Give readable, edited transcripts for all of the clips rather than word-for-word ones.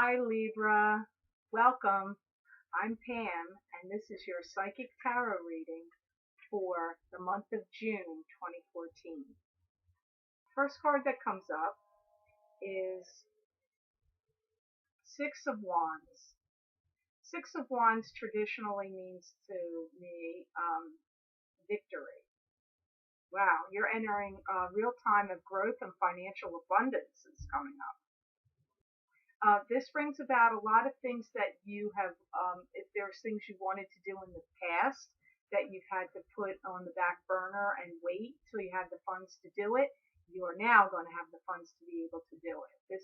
Hi Libra, welcome. I'm Pam, and this is your psychic tarot reading for the month of June 2014. First card that comes up is Six of Wands. Six of Wands traditionally means to me victory. Wow, you're entering a real time of growth and financial abundance is coming up. This brings about a lot of things that you have, if there's things you wanted to do in the past that you've had to put on the back burner and wait till you have the funds to do it, you are now going to have the funds to be able to do it.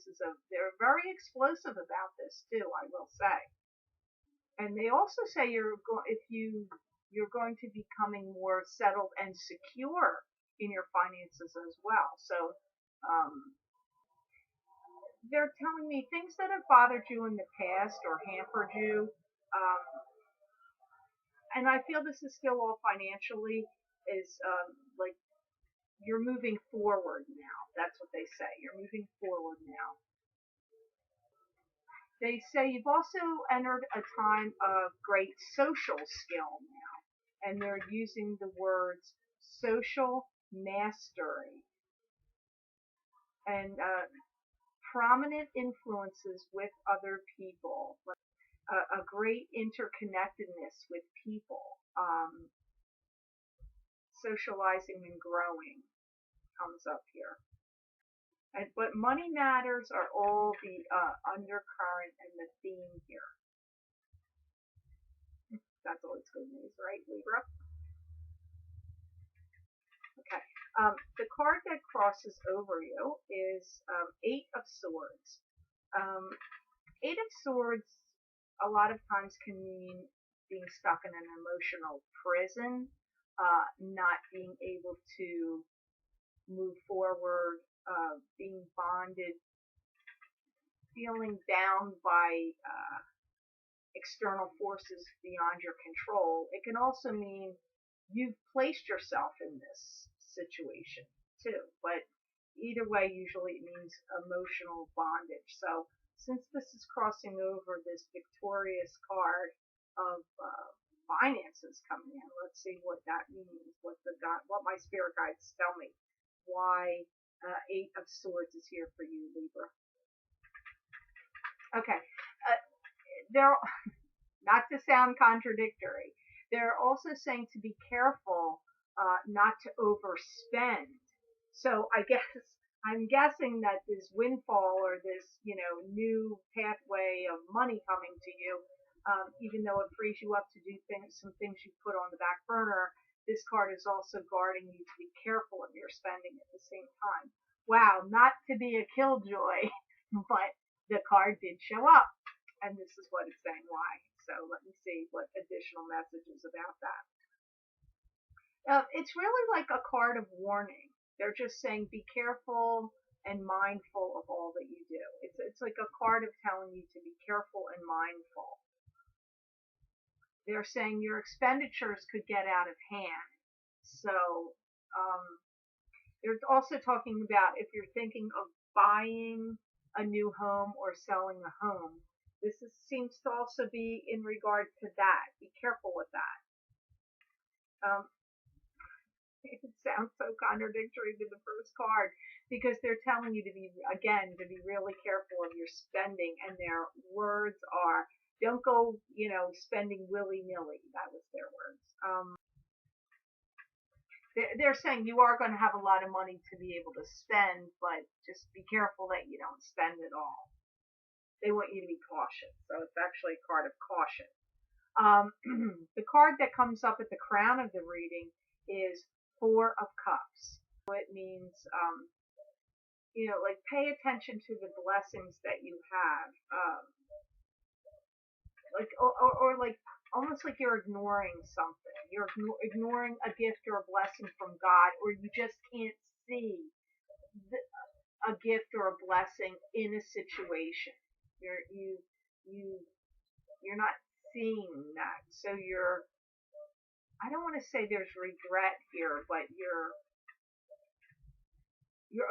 They're very explosive about this too, I will say. And they also say you're going to be becoming more settled and secure in your finances as well. So, they're telling me things that have bothered you in the past or hampered you, and I feel this is still all financially is like you're moving forward now. That's what they say. You're moving forward now. They say you've also entered a time of great social skill now, and they're using the words social mastery and prominent influences with other people, a great interconnectedness with people, socializing and growing comes up here. But money matters are all the undercurrent and the theme here. That's always good news, right, Libra? Okay. The card that crosses over you is Eight of Swords. Eight of Swords a lot of times can mean being stuck in an emotional prison, not being able to move forward, being bonded, feeling bound by external forces beyond your control. It can also mean you've placed yourself in this situation too, but either way, usually it means emotional bondage. So since this is crossing over this victorious card of finances coming in, let's see what that means, what my spirit guides tell me, why Eight of Swords is here for you, Libra. Okay, they're not to sound contradictory. They're also saying to be careful not to overspend. So I'm guessing that this windfall or this new pathway of money coming to you, even though it frees you up to do some things you put on the back burner, this card is also guarding you to be careful of your spending at the same time. Wow, not to be a killjoy, but the card did show up, and this is what it's saying why. So let me see what additional messages about that. It's really like a card of warning. They're just saying be careful and mindful of all that you do. It's like a card of telling you to be careful and mindful. They're saying your expenditures could get out of hand. So they're also talking about if you're thinking of buying a new home or selling a home. Seems to also be in regard to that. Be careful with that. It sounds so contradictory to the first card because they're telling you to be really careful of your spending, and their words are don't go, spending willy-nilly. That was their words. They're saying you are going to have a lot of money to be able to spend, but just be careful that you don't spend it all. They want you to be cautious, so it's actually a card of caution. The card that comes up at the crown of the reading is Four of Cups. So it means, like pay attention to the blessings that you have, or like almost like you're ignoring something. You're ignoring a gift or a blessing from God, or you just can't see a gift or a blessing in a situation. You're not seeing that, so I don't want to say there's regret here, but you're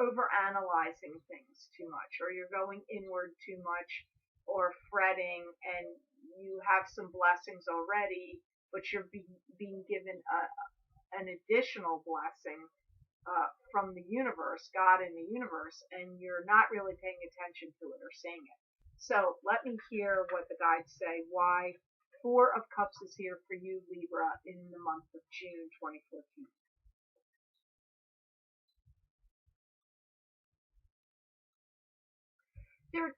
overanalyzing things too much, or you're going inward too much, or fretting, and you have some blessings already, but you're being given an additional blessing from the universe, God in the universe, and you're not really paying attention to it or seeing it. So let me hear what the guides say. Why Four of Cups is here for you, Libra, in the month of June 2014. They're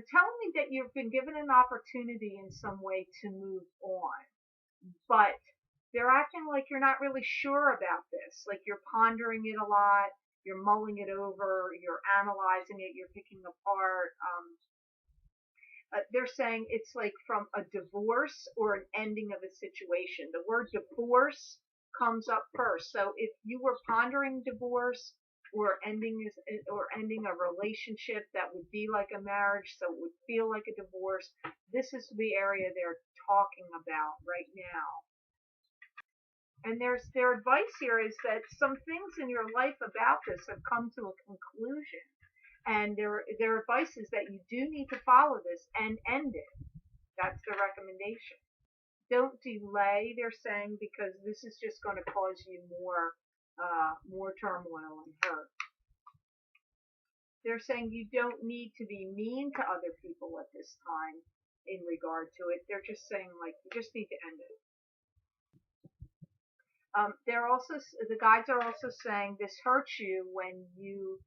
telling me that you've been given an opportunity in some way to move on, but they're acting like you're not really sure about this. Like you're pondering it a lot, you're mulling it over, you're analyzing it, you're picking apart. They're saying it's like from a divorce or an ending of a situation. The word divorce comes up first. So if you were pondering divorce or ending a relationship that would be like a marriage, so it would feel like a divorce, this is the area they're talking about right now. And their advice here is that some things in your life about this have come to a conclusion. And their advice is that you do need to follow this and end it. That's the recommendation. Don't delay, they're saying, because this is just going to cause you more turmoil and hurt. They're saying you don't need to be mean to other people at this time in regard to it. They're just saying, like, you just need to end it. The guides are also saying this hurts you when you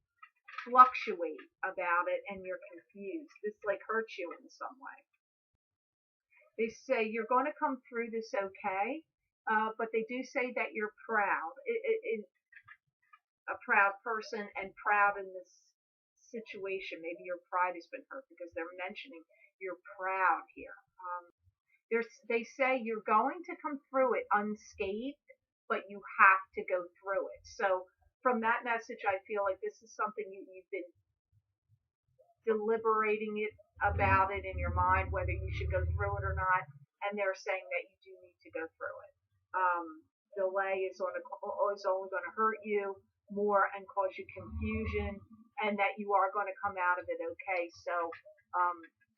fluctuate about it and you're confused. This like hurts you in some way. They say you're going to come through this okay, but they do say that you're proud. A proud person and proud in this situation. Maybe your pride has been hurt because they're mentioning you're proud here. They say you're going to come through it unscathed, but you have to go through it. So from that message, I feel like this is something you've been deliberating about it in your mind, whether you should go through it or not, and they're saying that you do need to go through it. Delay is only going to hurt you more and cause you confusion, and that you are going to come out of it okay. So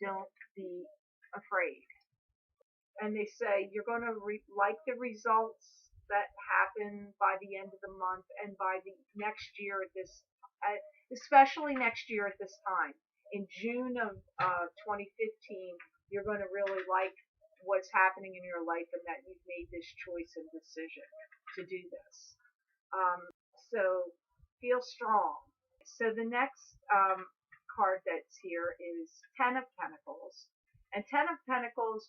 don't be afraid. And they say you're going to like the results that happen by the end of the month and by the next year at this, especially next year at this time. In June of 2015, you're going to really like what's happening in your life and that you've made this choice and decision to do this. So feel strong. So the next card that's here is Ten of Pentacles. And Ten of Pentacles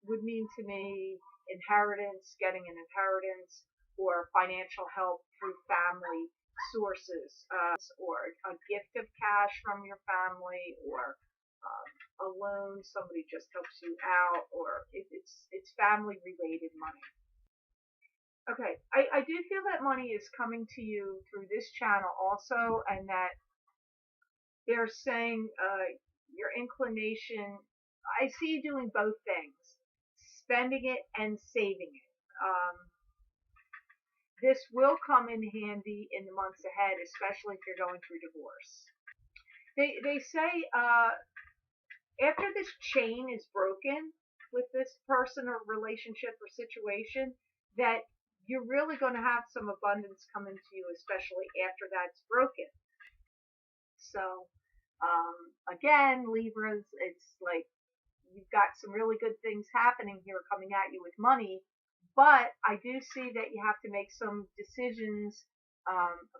would mean to me inheritance, getting an inheritance, or financial help through family sources, or a gift of cash from your family, or a loan, somebody just helps you out, or it's family related money. Okay, I do feel that money is coming to you through this channel also, and that they're saying your inclination, I see you doing both things, spending it and saving it. This will come in handy in the months ahead, especially if you're going through divorce. They say after this chain is broken with this person or relationship or situation, that you're really going to have some abundance come into you, especially after that's broken. So again, Libras, it's like you've got some really good things happening here coming at you with money, but I do see that you have to make some decisions,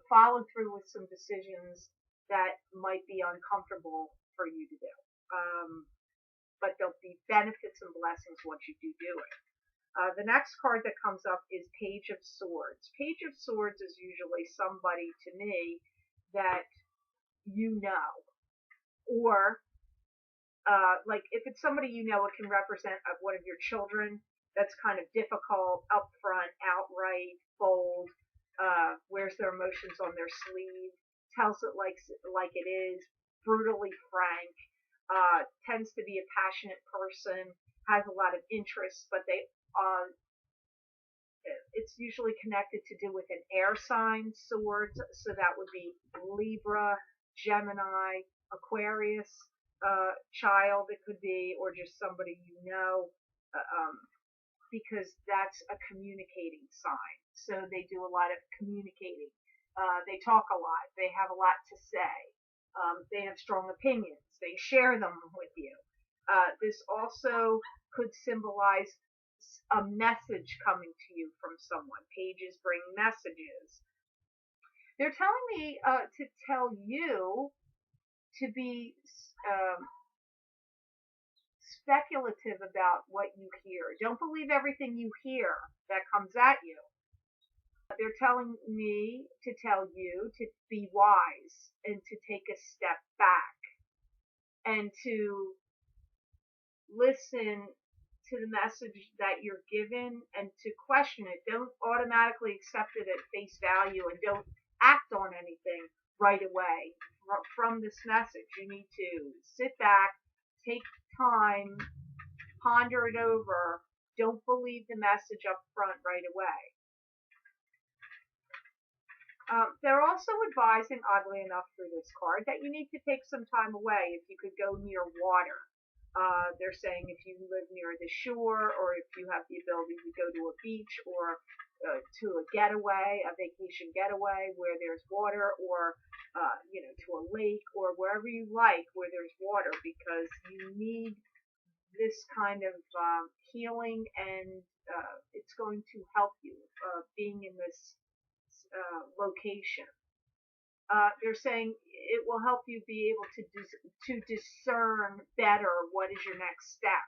follow through with some decisions that might be uncomfortable for you to do. But there'll be benefits and blessings once you do it. The next card that comes up is Page of Swords. Page of Swords is usually somebody to me that you know, or like if it's somebody you know, it can represent one of your children that's kind of difficult, upfront, outright, bold, wears their emotions on their sleeve, tells it like it is, brutally frank, tends to be a passionate person, has a lot of interests, but it's usually connected to do with an air sign, swords, so that would be Libra, Gemini, Aquarius. child, it could be, or just somebody you know, because that's a communicating sign. So they do a lot of communicating. They talk a lot. They have a lot to say. They have strong opinions. They share them with you. This also could symbolize a message coming to you from someone. Pages bring messages. They're telling me to tell you to be speculative about what you hear. Don't believe everything you hear that comes at you. They're telling me to tell you to be wise and to take a step back and to listen to the message that you're given and to question it. Don't automatically accept it at face value and don't act on anything right away from this message. You need to sit back, take time, ponder it over. Don't believe the message up front right away. They're also advising, oddly enough, through this card, that you need to take some time away. If you could go near water. They're saying if you live near the shore, or if you have the ability to go to a beach, or to a getaway, a vacation getaway where there's water, or to a lake, or wherever you like where there's water, because you need this kind of healing, and it's going to help you being in this location. They're saying it will help you be able to discern better what is your next step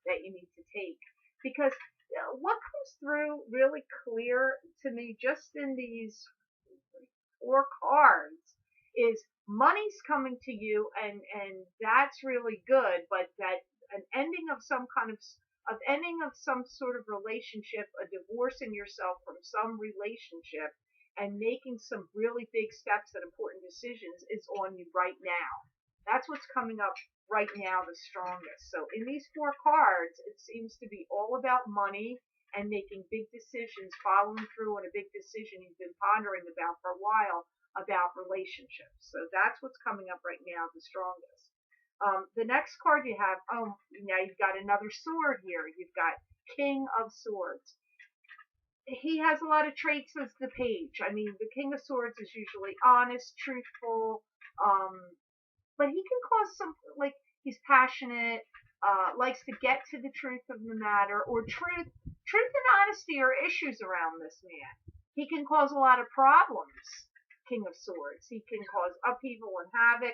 that you need to take. Because what comes through really clear to me just in these 4 cards is money's coming to you, and that's really good, but that an ending of some kind of ending of some sort of relationship, a divorcing yourself from some relationship, and making some really big steps and important decisions is on you right now. That's what's coming up right now the strongest. So in these 4 cards, it seems to be all about money and making big decisions, following through on a big decision you've been pondering about for a while about relationships. So that's what's coming up right now the strongest. The next card you have, now you've got another sword here. You've got King of Swords. He has a lot of traits as the page. I mean, the King of Swords is usually honest, truthful, but he can cause some, like, he's passionate, likes to get to the truth of the matter, or truth and honesty are issues around this man. He can cause a lot of problems, King of Swords. He can cause upheaval and havoc.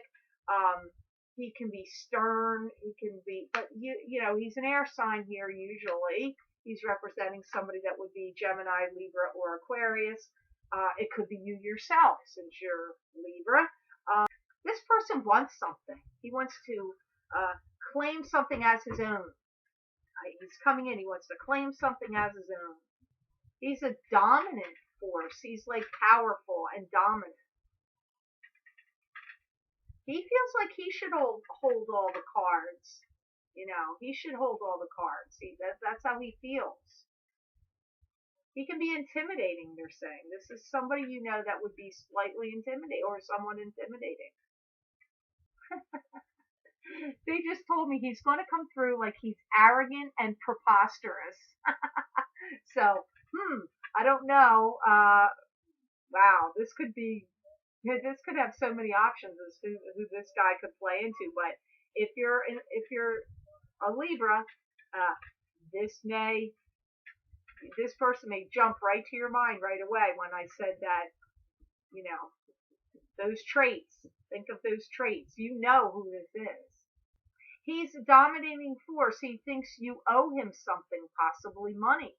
He can be stern. He can be, but he's an air sign here usually. He's representing somebody that would be Gemini, Libra, or Aquarius. It could be you yourself, since you're Libra. This person wants something. He wants to claim something as his own. He's coming in. He wants to claim something as his own. He's a dominant force. He's like powerful and dominant. He feels like he should hold all the cards. He should hold all the cards. That's how he feels. He can be intimidating, they're saying. This is somebody that would be slightly intimidating, or somewhat intimidating. They just told me he's going to come through like he's arrogant and preposterous. So, I don't know. Wow, this could have so many options as to who this guy could play into. But if you're a Libra, this person may jump right to your mind right away when I said that, those traits. Think of those traits. You know who this is. He's a dominating force. He thinks you owe him something, possibly money.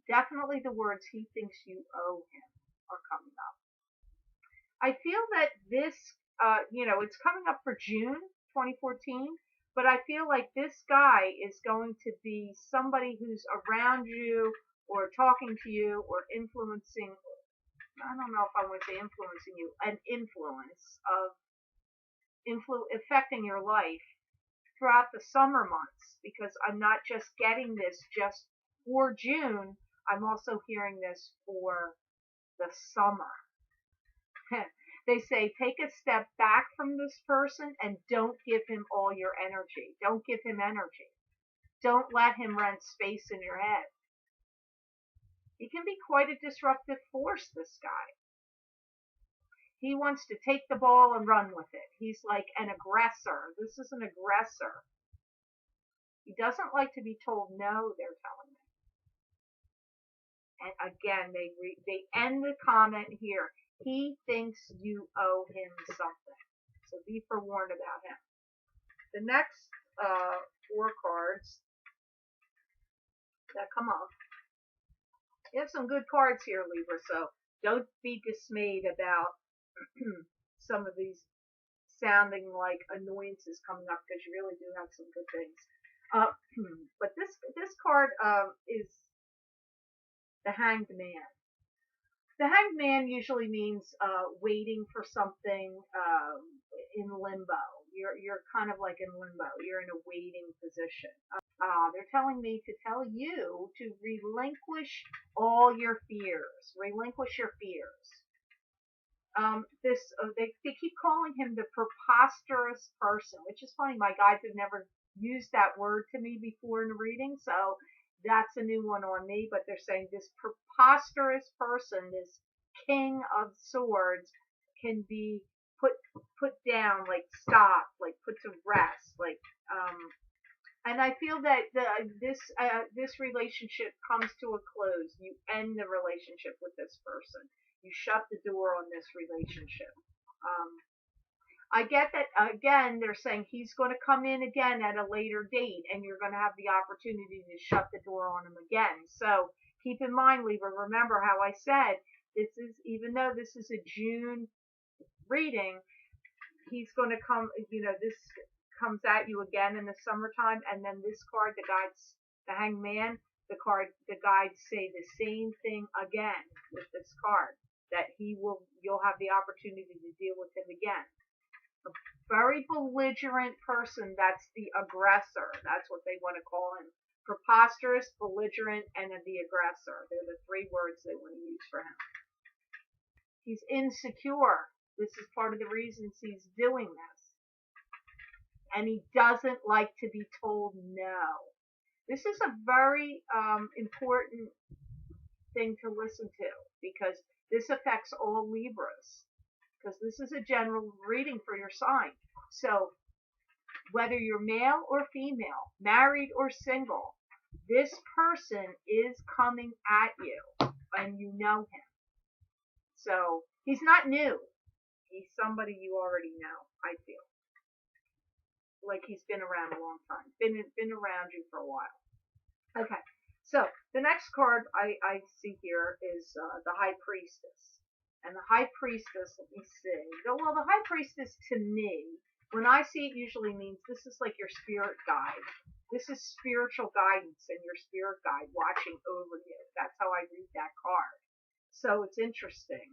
Definitely the words "he thinks you owe him" are coming up. I feel that this, it's coming up for June 2014. But I feel like this guy is going to be somebody who's around you, or talking to you, or influencing. I don't know if I want to say influencing you. An influence of affecting your life throughout the summer months. Because I'm not just getting this just for June. I'm also hearing this for the summer. They say take a step back from this person and don't give him all your energy. Don't give him energy. Don't let him rent space in your head. He can be quite a disruptive force, this guy. He wants to take the ball and run with it. He's like an aggressor. This is an aggressor. He doesn't like to be told no, they're telling me. And again, they end the comment here. He thinks you owe him something. So be forewarned about him. The next 4 cards that come up. You have some good cards here, Libra, so don't be dismayed about some of these sounding like annoyances coming up, because you really do have some good things. But this card is the Hanged Man. The Hanged Man usually means waiting for something in limbo. You're kind of like in limbo. You're in a waiting position. They're telling me to tell you to relinquish all your fears. Relinquish your fears. They keep calling him the preposterous person, which is funny. My guides have never used that word to me before in a reading, so that's a new one on me. But they're saying this preposterous person, this King of Swords, can be put down, like stopped, like put to rest, like and I feel that this relationship comes to a close. You end the relationship with this person. You shut the door on this relationship. I get that, again, they're saying he's going to come in again at a later date, and you're going to have the opportunity to shut the door on him again. So keep in mind, Libra, remember how I said, even though this is a June reading, he's going to come, this comes at you again in the summertime, and then this card, the Hanged Man, the guides say the same thing again with this card, that you'll have the opportunity to deal with him again. A very belligerent person, that's the aggressor. That's what they want to call him. Preposterous, belligerent, and the aggressor. They're the 3 words they want to use for him. He's insecure. This is part of the reasons he's doing this. And he doesn't like to be told no. This is a very important thing to listen to, because this affects all Libras, because this is a general reading for your sign. So whether you're male or female, married or single, this person is coming at you, and you know him. So he's not new. He's somebody you already know, I feel. Like he's been around a long time. Been around you for a while. Okay, so the next card I see here is the High Priestess. And the High Priestess, let me see. Well, the High Priestess to me, when I see it, usually means this is like your spirit guide. This is spiritual guidance and your spirit guide watching over you. That's how I read that card. So it's interesting.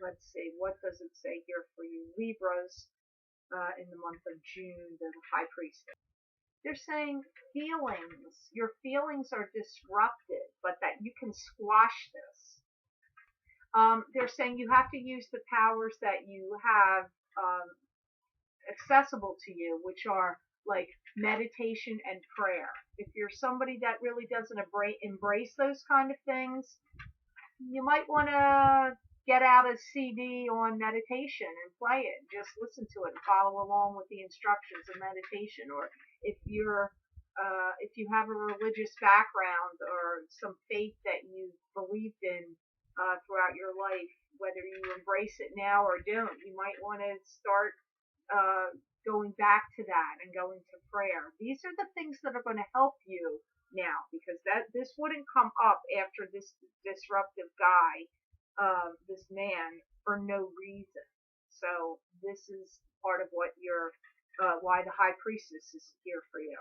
Let's see, what does it say here for you Libras in the month of June, the High Priestess? They're saying your feelings are disrupted, but that you can squash this. They're saying you have to use the powers that you have accessible to you, which are like meditation and prayer. If you're somebody that really doesn't embrace those kind of things, you might want to get out a CD on meditation and play it. Just listen to it and follow along with the instructions of meditation. Or if you have a religious background or some faith that you believed in throughout your life, whether you embrace it now or don't, you might want to start going back to that and going to prayer. These are the things that are going to help you now, because this wouldn't come up after this disruptive guy, this man, for no reason. So this is part of what why the High Priestess is here for you.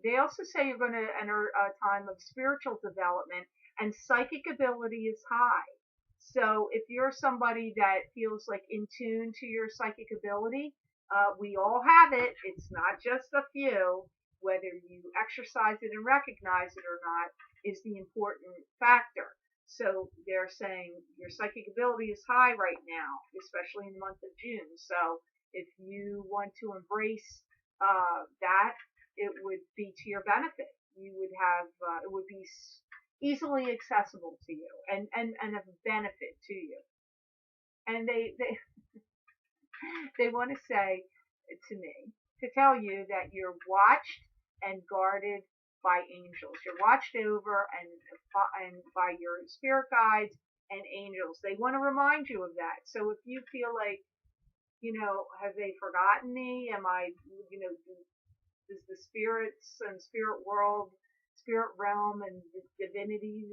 They also say you're going to enter a time of spiritual development, and psychic ability is high. So if you're somebody that feels like in tune to your psychic ability, we all have it. It's not just a few. Whether you exercise it and recognize it or not is the important factor. So they're saying your psychic ability is high right now, especially in the month of June. So if you want to embrace that, it would be to your benefit. You would have it would be easily accessible to you and of benefit to you. And they want to say to me to tell you that you're watched and guarded by angels. You're watched over and by your spirit guides and angels. They want to remind you of that. So if you feel like, have they forgotten me? Am I, does the spirits and spirit world, spirit realm and divinity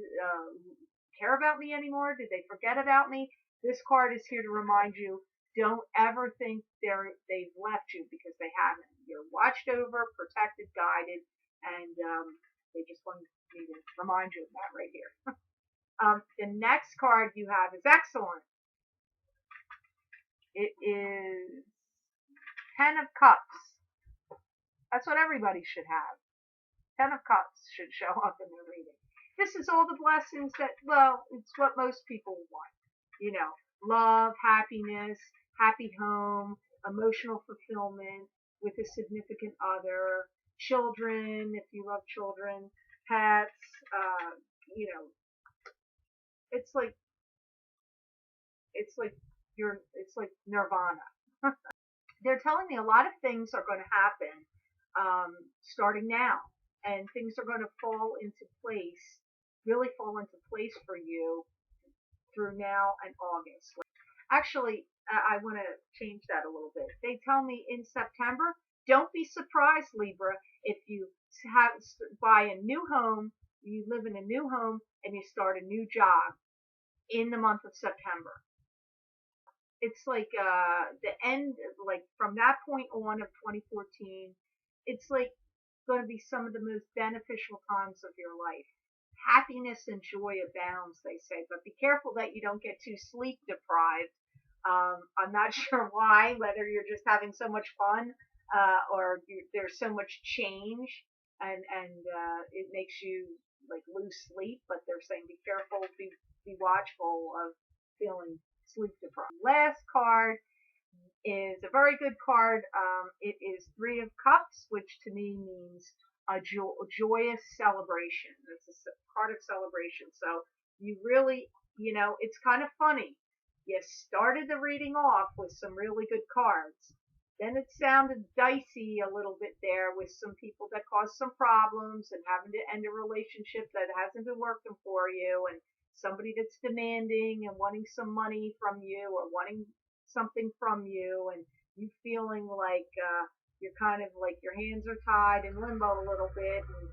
care about me anymore? Did they forget about me? This card is here to remind you, don't ever think they've left you, because they haven't. You're watched over, protected, guided, and they just wanted me to remind you of that right here. The next card you have is excellent. It is Ten of Cups. That's what everybody should have. Ten of Cups should show up in their reading. This is all the blessings that, well, it's what most people want. Love, happiness, happy home, emotional fulfillment with a significant other, children, if you love children, pets, you know, it's like, it's like it's like nirvana. They're telling me a lot of things are going to happen, starting now, and things are going to fall into place, really fall into place for you through now and August. Actually, I want to change that a little bit. They tell me in September, don't be surprised, Libra, if you buy a new home, you live in a new home, and you start a new job in the month of September. It's like the end, like from that point on of 2014, it's like going to be some of the most beneficial times of your life. Happiness and joy abounds, they say, but be careful that you don't get too sleep deprived. I'm not sure why, whether you're just having so much fun, or there's so much change, and it makes you like lose sleep. But they're saying be careful, be watchful of feeling sleep deprived. Last card is a very good card. It is Three of Cups, which to me means a joyous celebration. It's a card of celebration. So you really, it's kind of funny. You started the reading off with some really good cards. Then it sounded dicey a little bit there with some people that caused some problems and having to end a relationship that hasn't been working for you, and somebody that's demanding and wanting some money from you or wanting something from you, and you feeling like you're kind of like your hands are tied in limbo a little bit, and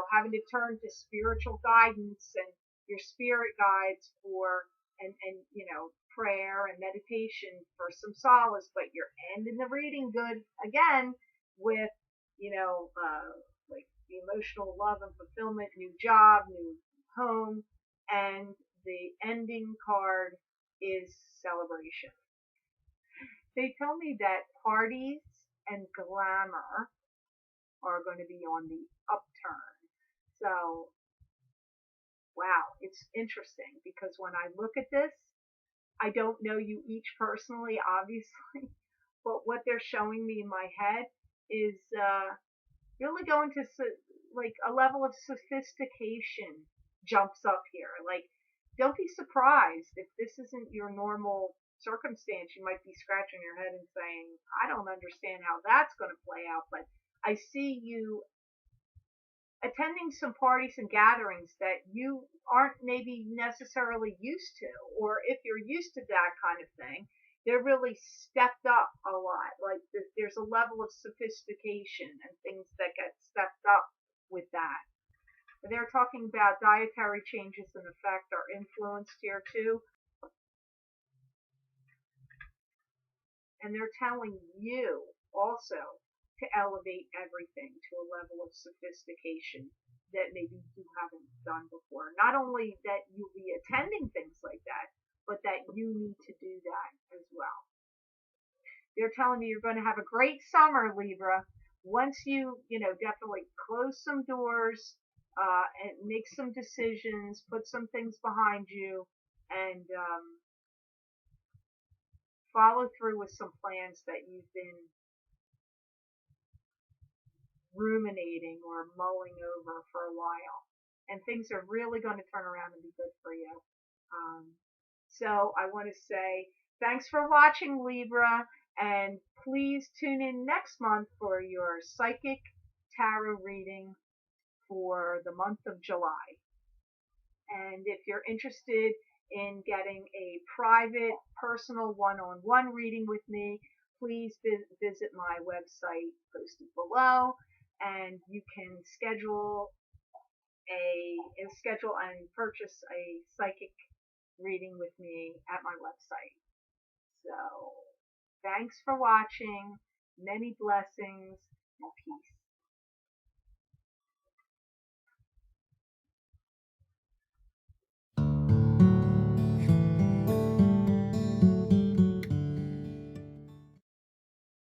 having to turn to spiritual guidance and your spirit guides for and prayer and meditation for some solace. But you're ending the reading good again with like the emotional love and fulfillment, new job, new home, and the ending card is celebration. They tell me that parties and glamour are going to be on the upturn. So, wow, it's interesting because when I look at this, I don't know you each personally, obviously, but what they're showing me in my head is really going to like a level of sophistication jumps up here. Like, don't be surprised if this isn't your normal circumstance. You might be scratching your head and saying, I don't understand how that's going to play out, but I see you attending some parties and gatherings that you aren't maybe necessarily used to, or if you're used to that kind of thing, they're really stepped up a lot. Like there's a level of sophistication and things that get stepped up with that. They're talking about dietary changes in effect are influenced here too. And they're telling you also to elevate everything to a level of sophistication that maybe you haven't done before. Not only that you'll be attending things like that, but that you need to do that as well. They're telling me you're going to have a great summer, Libra. Once you definitely close some doors, and make some decisions, put some things behind you, and follow through with some plans that you've been ruminating or mulling over for a while. And things are really going to turn around and be good for you. Um, so I want to say thanks for watching, Libra, and please tune in next month for your psychic tarot reading for the month of July. And if you're interested in getting a private, personal one-on-one reading with me, please visit my website posted below, and you can schedule and purchase a psychic reading with me at my website. So, thanks for watching. Many blessings and peace.